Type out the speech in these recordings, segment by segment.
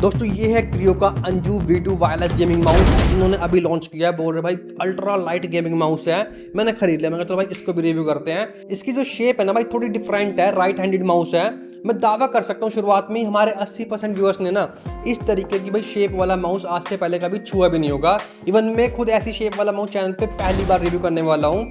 दोस्तों ये है क्रियो का अंजू V2 वायरलेस गेमिंग माउस, इन्होंने अभी लॉन्च किया है। बोल रहे भाई अल्ट्रा लाइट गेमिंग माउस है। मैंने खरीद लिया, मैंने कहा चलो भाई इसको भी रिव्यू करते हैं। इसकी जो शेप है ना भाई थोड़ी डिफरेंट है, राइट हैंडेड माउस है। मैं दावा कर सकता हूँ शुरुआत में ही हमारे 80% व्यूअर्स ने ना इस तरीके की भाई शेप वाला माउस आज से पहले कभी छुआ भी नहीं होगा। इवन मैं खुद ऐसी शेप वाला माउस चैनल पे पहली बार रिव्यू करने वाला हूँ।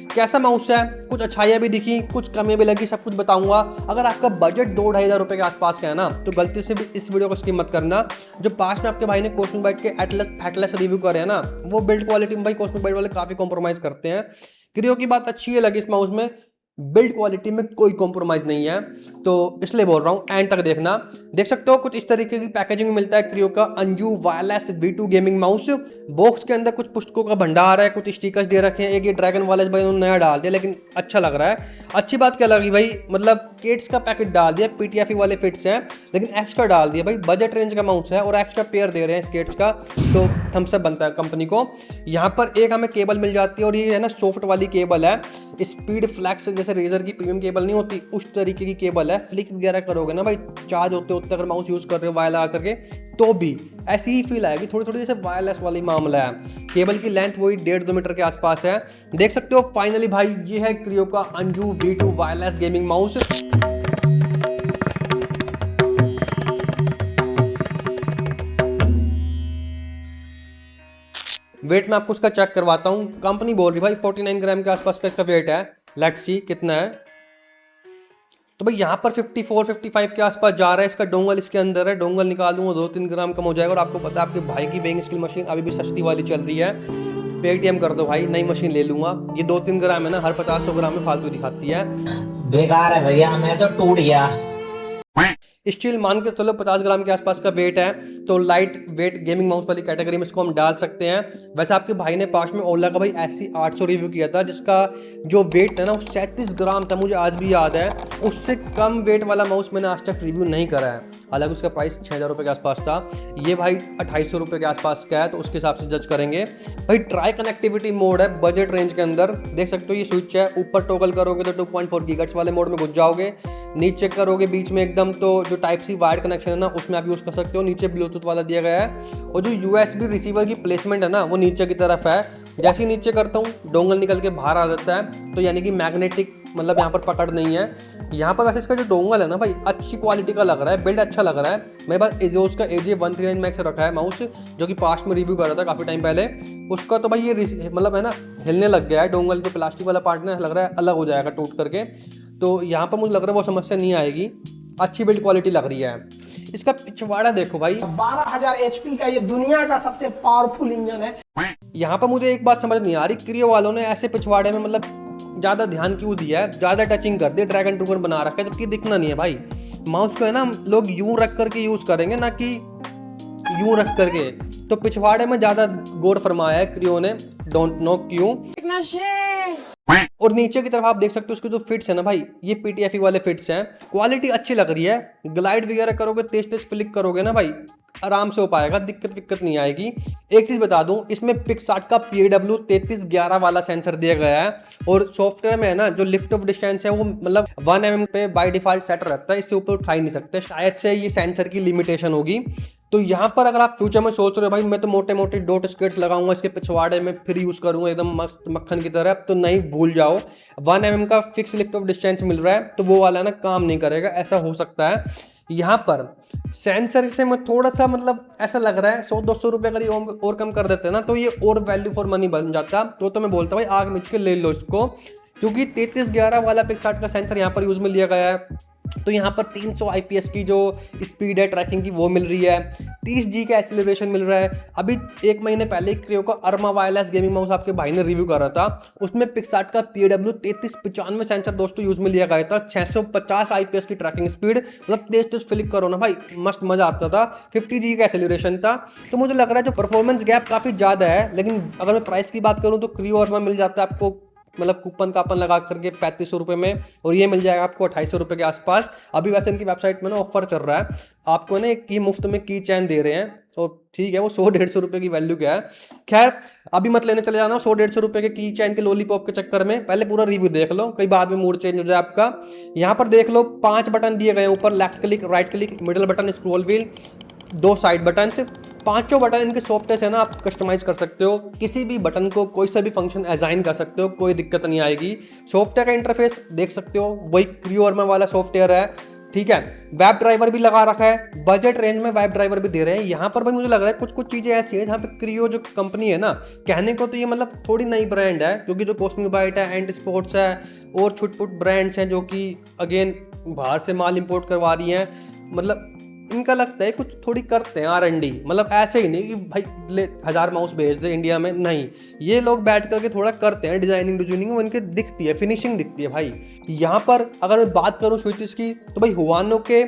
कैसा माउस है, कुछ अच्छाइयाँ भी दिखी, कुछ कमियाँ भी लगी, सब कुछ बताऊंगा। अगर आपका बजट 2-2.5 रुपये के आसपास का है ना, तो गलती से भी इस वीडियो को स्किप मत करना। जो पास में आपके भाई ने कॉस्मिक बाइट के एटलस फैटलेस रिव्यू करे हैं ना, वो बिल्ड क्वालिटी में भाई कॉस्मिक बाइट वाले काफ़ी कॉम्प्रोमाइज़ करते हैं। क्रियो की बात अच्छी है लगी इस माउस में, बिल्ड क्वालिटी में कोई कॉम्प्रोमाइज़ नहीं है, तो इसलिए बोल रहा हूँ एंड तक देखना। देख सकते हो कुछ इस तरीके की पैकेजिंग में मिलता है क्रियो का Anju wireless V2 gaming mouse. Box के अंदर कुछ पुस्तकों का भंडार है, कुछ स्टिकर्स दे रखे हैं। एक ये ड्रैगन वाला भाई उन्होंने नया डाल दिया, लेकिन अच्छा लग रहा है। अच्छी बात क्या लगी भाई, मतलब किट्स का पैकेट डाल दिया, PTFE वाले फिट्स हैं, लेकिन एक्स्ट्रा डाल दिया भाई। बजट रेंज का माउस है और एक्स्ट्रा पेयर दे रहे हैं स्केट्स का, तो थम्स अप बनता है कंपनी को। यहाँ पर एक हमें केबल मिल जाती है और ये है ना सॉफ्ट वाली केबल है। स्पीड फ्लैक्स जैसे रेजर की प्रीमियम केबल नहीं होती, उस तरीके की केबल है। फ्लिक वगैरह करोगे ना भाई, चार्ज होते होते अगर माउस यूज़ कर रहे हो वायर लगा करके, तो भी ऐसी ही फील आएगी, थोड़ी थोड़ी जैसे वायरलेस वाली मामला है। केबल की लेंथ वही 1.5-2 मीटर के आसपास है। देख सकते हो फाइनली भाई ये है क्रियो का अंजू V2 wireless gaming mouse. Weight में आपको उसका चेक करवाता हूँ। कंपनी बोल रही भाई 49 ग्राम के आसपास का इसका वेट है। लेट्स सी कितना है। तो भाई यहाँ पर 54-55 के आसपास जा रहा है। इसका डोंगल इसके अंदर है, डोंगल निकाल दूंगा 2-3 ग्राम कम हो जाएगा। और आपको पता है आपके भाई की वेइंग स्केल मशीन अभी भी सस्ती वाली चल रही है। पेटीएम कर दो भाई, नई मशीन ले लूंगा। ये 2-3 ग्राम है ना, हर 50-100 ग्राम में फालतू दिखाती है। बेकार है भैया, मैं तो टूट गया। स्टील मान के चलो 50 ग्राम के आसपास का वेट है, तो लाइट वेट गेमिंग माउस वाली कैटेगरी में इसको हम डाल सकते हैं। वैसे आपके भाई ने पास में ओला का भाई SC800 रिव्यू किया था, जिसका जो वेट है ना वो 37 ग्राम था, मुझे आज भी याद है। उससे कम वेट वाला माउस मैंने आज तक रिव्यू नहीं करा है, हालांकि उसका प्राइस 6,000 रुपये के आसपास था। ये भाई 2,800 रुपये के आसपास का है, तो उसके हिसाब से जज करेंगे। भाई ट्राई कनेक्टिविटी मोड है बजट रेंज के अंदर, देख सकते हो ये स्विच है। ऊपर टॉगल करोगे तो 2.4 गीगाहर्ट्ज़ वाले मोड में घुस जाओगे। नीचे करोगे बीच में एकदम तो जो टाइप सी वायर्ड कनेक्शन है ना उसमें आप यूज़ कर सकते हो। नीचे ब्लूटूथ वाला दिया गया है, और जो USB रिसीवर की प्लेसमेंट है ना वो नीचे की तरफ है। जैसे ही नीचे करता हूँ डोंगल निकल के बाहर आ जाता है, तो यानी कि मैग्नेटिक मतलब यहाँ पर पकड़ नहीं है। यहाँ पर वैसे इसका जो डोंगल है ना भाई अच्छी क्वालिटी का लग रहा है, बिल्ड अच्छा लग रहा है। मेरे पास एजोस का AJ139 मैक्स रखा है माउस, जो कि पास्ट में रिव्यू कर रहा था काफ़ी टाइम पहले। उसका तो भाई ये मतलब है ना हिलने लग गया है। डोंगल जो प्लास्टिक वाला पार्ट ना लग रहा है अलग हो जाएगा टूट करके, तो यहाँ पर मुझे लग रहा है वो समस्या नहीं आएगी। अच्छी बिल्ड क्वालिटी लग रही है। इसका पिछवाड़ा देखो भाई, 12,000 HP का ये दुनिया का सबसे पावरफुल इंजन है। यहाँ पर मुझे एक बात समझ नहीं आ रही, क्रियो वालों ने ऐसे पिछवाड़े में मतलब ज़्यादा ध्यान क्यों दिया है, ज़्यादा टचिंग कर दिया, ड्रैगन ट्रूगन बना रखा है, जबकि दिखना नहीं है भाई। माउस को है ना लोग यूं रख करके यूज़ करेंगे ना कि यूं रख करके, तो पिछवाड़े में ज़्यादा गौर फरमाया है क्रियो ने, डोंट नो क्यों। और नीचे की तरफ आप देख सकते हो उसके जो फिट्स है ना भाई, ये PTFE वाले फिट्स हैं। क्वालिटी अच्छी लग रही है। ग्लाइड वगैरह करोगे, तेज फ्लिक करोगे ना भाई आराम से हो पाएगा, दिक्कत नहीं आएगी। एक चीज़ बता दूं, इसमें पिक्सार्ट का PAW3311 वाला सेंसर दिया गया है, और सॉफ्टवेयर में है ना जो लिफ्ट ऑफ डिस्टेंस है वो मतलब 1 mm पे बाय डिफॉल्ट सेट रहता है, इससे ऊपर उठा ही नहीं सकते। शायद से ये सेंसर की लिमिटेशन होगी। तो यहाँ पर अगर आप फ्यूचर में सोच रहे हो भाई मैं तो मोटे मोटे डॉट स्केट्स लगाऊंगा इसके पिछवाड़े में, फिर यूज़ करूँगा एकदम मस्त मक्खन की तरह, तो नहीं, भूल जाओ। 1 mm का फिक्स लिफ्ट ऑफ डिस्टेंस मिल रहा है, तो वो वाला ना काम नहीं करेगा, ऐसा हो सकता है। यहाँ पर सेंसर से मैं थोड़ा सा मतलब ऐसा लग रहा है 100-200 रुपये अगर ये और कम कर देते हैं ना, तो ये और वैल्यू फॉर मनी बन जाता। तो मैं बोलता भाई आग मिच के ले लो इसको, क्योंकि 3311 वाला पिक्सार्ट का सेंसर यहाँ पर यूज़ में लिया गया है। तो यहाँ पर 300 IPS की जो स्पीड है ट्रैकिंग की वो मिल रही है, 30G का एक्सीलरेशन मिल रहा है। अभी 1 महीने पहले क्रियो का अरमा वायरलेस गेमिंग माउस आपके भाई ने रिव्यू करा था, उसमें पिक्सार्ट का PAW3395 सेंसर दोस्तों यूज़ में लिया गया था। 650 IPS की ट्रैकिंग स्पीड, मतलब तेज फ्लिक करो ना भाई मस्त मज़ा आता था। 50G का एक्सीलरेशन था। तो मुझे लग रहा है जो परफॉर्मेंस गैप काफ़ी ज़्यादा है, लेकिन अगर मैं प्राइस की बात करूँ तो क्रियो अरमा मिल जाता है आपको मतलब कूपन कापन लगा करके 3500 रुपये में, और ये मिल जाएगा आपको 2,800 रुपये के आसपास। अभी वैसे इनकी वेबसाइट में ना ऑफर चल रहा है, आपको ना एक मुफ्त में की चैन दे रहे हैं, तो ठीक है वो 100-150 रुपये की वैल्यू क्या है। खैर अभी मत लेने चले जाना 100-150 रुपये के की चैन के लॉलीपॉप के चक्कर में, पहले पूरा रिव्यू देख लो, कई बाद में मूड चेंज हो जाए आपका। यहाँ पर देख लो 5 बटन दिए गए हैं ऊपर, left click, right click, middle button, scroll wheel. 2 side button, पांचों बटन इनके सॉफ्टवेयर है ना, आप कस्टमाइज कर सकते हो, किसी भी बटन को कोई सा भी फंक्शन असाइन कर सकते हो, कोई दिक्कत नहीं आएगी। सॉफ्टवेयर का इंटरफेस देख सकते हो, वही क्रियो अर्मा वाला सॉफ्टवेयर है, ठीक है। वेब ड्राइवर भी लगा रखा है, बजट रेंज में वेब ड्राइवर भी दे रहे हैं। यहाँ पर भाई मुझे लग रहा है कुछ कुछ चीज़ें ऐसी हैं जहाँ पे क्रियो जो कंपनी है ना, कहने को तो ये मतलब थोड़ी नई ब्रांड है, क्योंकि जो कॉस्मिक बाइट है, एंड स्पोर्ट्स है और छुटपुट ब्रांड्स हैं जो कि अगेन बाहर से माल इंपोर्ट करवा रही हैं, मतलब इनका लगता है कुछ थोड़ी करते हैं R&D, मतलब ऐसे ही नहीं कि भाई ले 1000 माउस भेज दे इंडिया में, नहीं, ये लोग बैठ करके थोड़ा करते हैं डिजाइनिंग, वो इनके दिखती है, फिनिशिंग दिखती है भाई। यहाँ पर अगर मैं बात करूँ स्विचेस की, तो भाई हुआनो के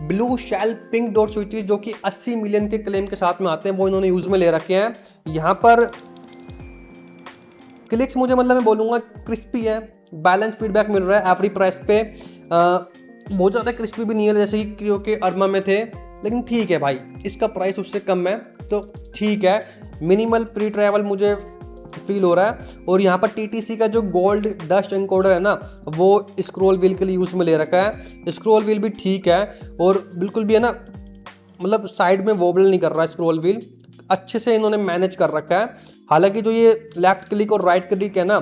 blue shell pink dot switches जो कि 80 मिलियन के क्लेम के साथ में आते हैं, वो इन्होंने यूज में ले रखे हैं। यहाँ पर क्लिक्स मुझे मतलब मैं बोलूँगा क्रिस्पी है, बैलेंस फीडबैक मिल रहा है एवरी प्राइस पे, बहुत ज़्यादा क्रिस्पी भी नहीं है जैसे कि क्रियो के अर्मा में थे, लेकिन ठीक है भाई, इसका प्राइस उससे कम है तो ठीक है। मिनिमल प्री ट्रैवल मुझे फील हो रहा है। और यहाँ पर TTC का जो गोल्ड डस्ट एनकोडर है ना, वो स्क्रॉल व्हील के लिए यूज़ में ले रखा है। स्क्रॉल व्हील भी ठीक है और बिल्कुल भी है ना, मतलब साइड में वोबल नहीं कर रहा है स्क्रॉल व्हील, अच्छे से इन्होंने मैनेज कर रखा है। हालांकि जो ये लेफ्ट क्लिक और राइट क्लिक है ना,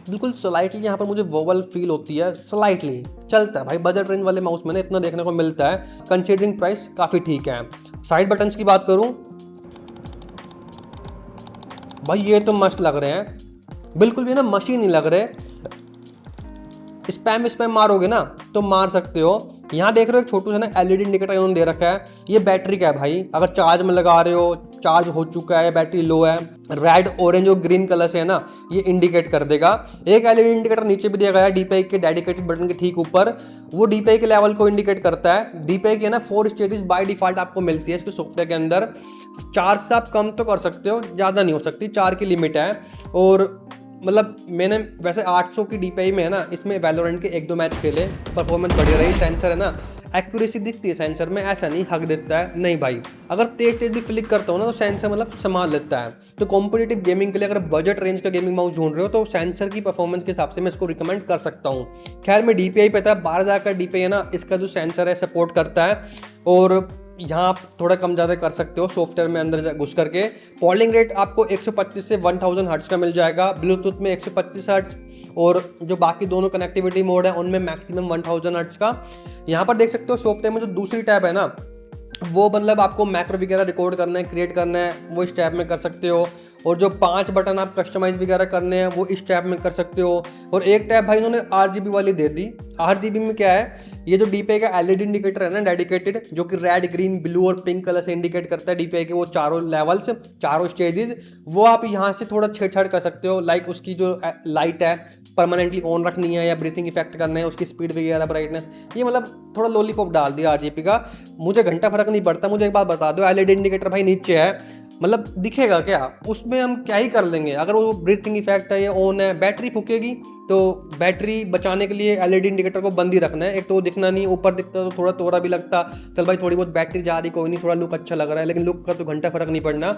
बिल्कुल स्लाइटली यहाँ पर मुझे वोबल फील होती है, स्लाइटली चलता है भाई। बजट रेंज वाले माउस में ना इतना देखने को मिलता है, कंसीडरिंग प्राइस काफ़ी ठीक है। साइड बटन्स की बात करूँ भाई, ये तो मस्त लग रहे हैं, बिल्कुल भी ना मशीन नहीं लग रहे। स्पैम मारोगे ना तो मार सकते हो। यहाँ देख रहे हो एक छोटू सा ना LED इंडिकेटर इन्होंने दे रखा है, ये बैटरी का है भाई, अगर चार्ज में लगा रहे हो, चार्ज हो चुका है, बैटरी लो है, रेड ऑरेंज और ग्रीन कलर से है ना, ये इंडिकेट कर देगा। एक LED इंडिकेटर नीचे भी दिया गया है DPI के डेडिकेटेड बटन के ठीक ऊपर, वो DPI के लेवल को इंडिकेट करता है। DPI की है ना 4 स्टेजेस बाय डिफॉल्ट आपको मिलती है इसके सॉफ्टवेयर के अंदर। 4 से आप कम तो कर सकते हो, ज़्यादा नहीं हो सकती, 4 की लिमिट है। और मतलब मैंने वैसे 800 की DPI में है ना, इसमें वैलोरेंट के 1-2 मैच खेले, परफॉर्मेंस बढ़िया रही। सेंसर है ना, एक्यूरेसी दिखती है सेंसर में, ऐसा नहीं हक देता है, नहीं भाई, अगर तेज भी फ्लिक करता हूँ ना तो सेंसर मतलब संभाल लेता है। तो कॉम्पिटिटिव गेमिंग के लिए अगर बजट रेंज का गेमिंग माउस ढूंढ रहे हो तो सेंसर की परफॉर्मेंस के हिसाब से मैं इसको रिकमेंड कर सकता हूँ। खैर मैं DPI पे था, 12,000 का DPI है ना, इसका जो सेंसर है सपोर्ट करता है, और यहाँ आप थोड़ा कम ज़्यादा कर सकते हो सॉफ्टवेयर में अंदर घुस करके। पॉलिंग रेट आपको 125 से 1000 हर्ट्ज का मिल जाएगा, ब्लूटूथ में 125 हर्ट्ज, और जो बाकी दोनों कनेक्टिविटी मोड है उनमें मैक्सिमम 1000 हर्ट्ज का। यहाँ पर देख सकते हो सॉफ्टवेयर में जो दूसरी टैब है ना, वो मतलब आपको मैक्रो वगैरह रिकॉर्ड करना है, क्रिएट करना है, वो इस टैब में कर सकते हो। और जो 5 बटन आप कस्टमाइज वगैरह करने हैं वो इस टैब में कर सकते हो। और एक टैब भाई इन्होंने RGB वाली दे दी। RGB में क्या है, ये जो DPI का LED इंडिकेटर है ना डेडिकेटेड, जो कि रेड ग्रीन ब्लू और पिंक कलर से इंडिकेट करता है DPI के वो चारों लेवल्स, चारों स्टेजेस, वो आप यहाँ से थोड़ा छेड़छाड़ कर सकते हो। लाइक उसकी जो लाइट है परमानेंटली ऑन रखनी है या ब्रीथिंग इफेक्ट करना है, उसकी स्पीड वगैरह, ब्राइटनेस, ये मतलब थोड़ा लॉलीपॉप डाल दिया RGB का। मुझे घंटा फर्क नहीं पड़ता। मुझे एक बात बता दो, LED इंडिकेटर भाई नीचे है, मतलब दिखेगा क्या, उसमें हम क्या ही कर लेंगे। अगर वो ब्रीथिंग इफेक्ट है या ऑन है, बैटरी फूकेगी, तो बैटरी बचाने के लिए LED इंडिकेटर को बंद ही रखना है। एक तो वो दिखना नहीं, ऊपर दिखता तो थोड़ा तोड़ा भी लगता, चल भाई थोड़ी बहुत बैटरी जा रही कोई नहीं, थोड़ा लुक अच्छा लग रहा है, लेकिन लुक का तो घंटा फर्क नहीं पड़ना।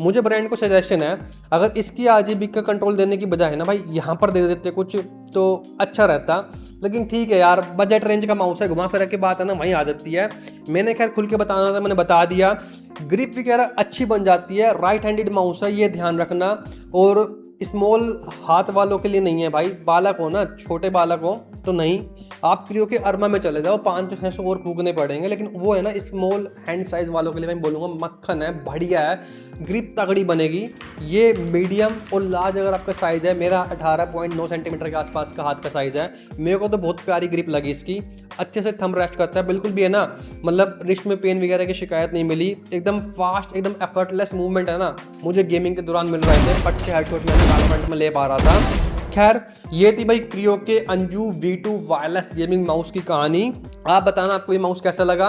मुझे ब्रांड को सजेशन है, अगर इसकी RGB का कंट्रोल देने की बजाय ना भाई यहाँ पर दे देते कुछ तो अच्छा रहता। लेकिन ठीक है यार, बजट रेंज का माउस है, घुमा फिरा के बात है ना वहीं आ जाती है। मैंने खैर खुल के बताना था, मैंने बता दिया। ग्रिप वगैरह अच्छी बन जाती है, राइट हैंडेड माउस है, ये ध्यान रखना। और स्मॉल हाथ वालों के लिए नहीं है भाई, बालक हो ना, छोटे बालक हो तो नहीं। आप क्रियो के अर्मा में चले जाओ, 500-600 और फूकने पड़ेंगे, लेकिन वो है ना स्मॉल हैंड साइज वालों के लिए मैं बोलूँगा मक्खन है, बढ़िया है, ग्रिप तगड़ी बनेगी। ये मीडियम और लार्ज अगर आपका साइज़ है, मेरा 18.9 सेंटीमीटर के आसपास का हाथ का साइज़ है, मेरे को तो बहुत प्यारी ग्रिप लगी इसकी, अच्छे से थंब रेस्ट करता है, बिल्कुल भी है ना, मतलब रिस्ट में पेन वगैरह की शिकायत नहीं मिली। एकदम फास्ट, एकदम एफर्टलेस मूवमेंट है ना, मुझे गेमिंग के दौरान मिल रहे थे, फट से हेडशॉट मैंने वैलोरेंट में ले पा रहा था। खैर ये थी भाई क्रियो के Anju V2 wireless gaming mouse की कहानी। आप बताना आपको ये माउस कैसा लगा,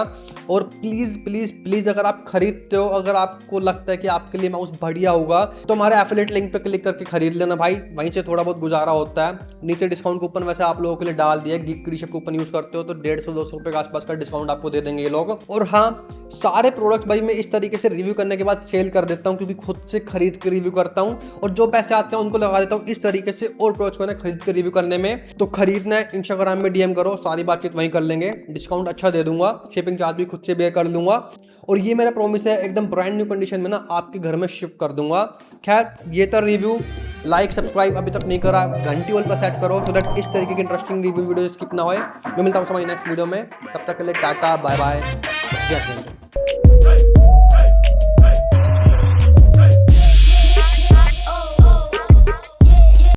और प्लीज़ प्लीज़ प्लीज़ अगर आप खरीदते हो, अगर आपको लगता है कि आपके लिए माउस बढ़िया होगा, तो हमारे एफिलिएट लिंक पे क्लिक करके खरीद लेना भाई, वहीं से थोड़ा बहुत गुजारा होता है। नीचे डिस्काउंट कूपन वैसे आप लोगों के लिए डाल दिया, गीक क्रिशप कूपन यूज़ करते हो तो 150-200 रुपये के आसपास का डिस्काउंट आपको दे देंगे ये लोग। और हाँ, सारे प्रोडक्ट्स भाई मैं इस तरीके से रिव्यू करने के बाद सेल कर देता हूँ, क्योंकि खुद से खरीद के रिव्यू करता हूँ, और जो पैसे आते हैं उनको लगा देता हूँ इस तरीके से और प्रोडक्ट्स को ना खरीद के रिव्यू करने में। तो खरीदना है इंस्टाग्राम में DM करो, सारी बातचीत वहीं कर लेंगे, डिस्काउंट अच्छा दे दूंगा, शिपिंग चार्ज भी खुद से बेयर कर लूंगा। और ये मेरा प्रॉमिस है, एकदम ब्रांड न्यू कंडीशन में ना आपके घर में शिफ्ट कर दूंगा। खैर ये था रिव्यू। लाइक सब्सक्राइब अभी तक नहीं करा, घंटी ऑल पर सेट करो सो दैट इस तरीके की इंटरेस्टिंग रिव्यू वीडियो स्किप ना होए। मैं मिलता हूँ समय नेक्स्ट वीडियो में, तब तक के लिए टाटा बाय बाय, जय हिंद।